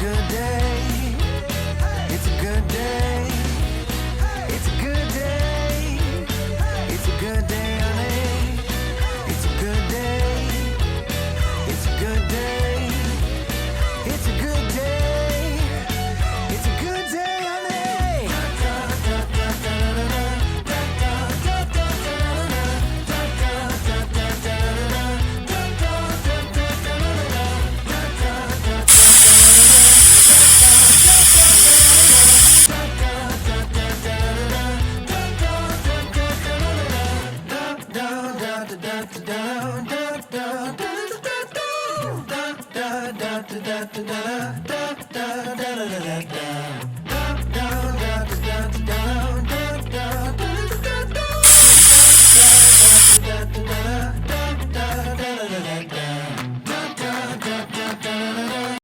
good day. It's a good day. It's a good day. It's a good day, honey. It's a good day. It's a good day. It's a good day. It's a good day, honey. Da da da da da da da da da da.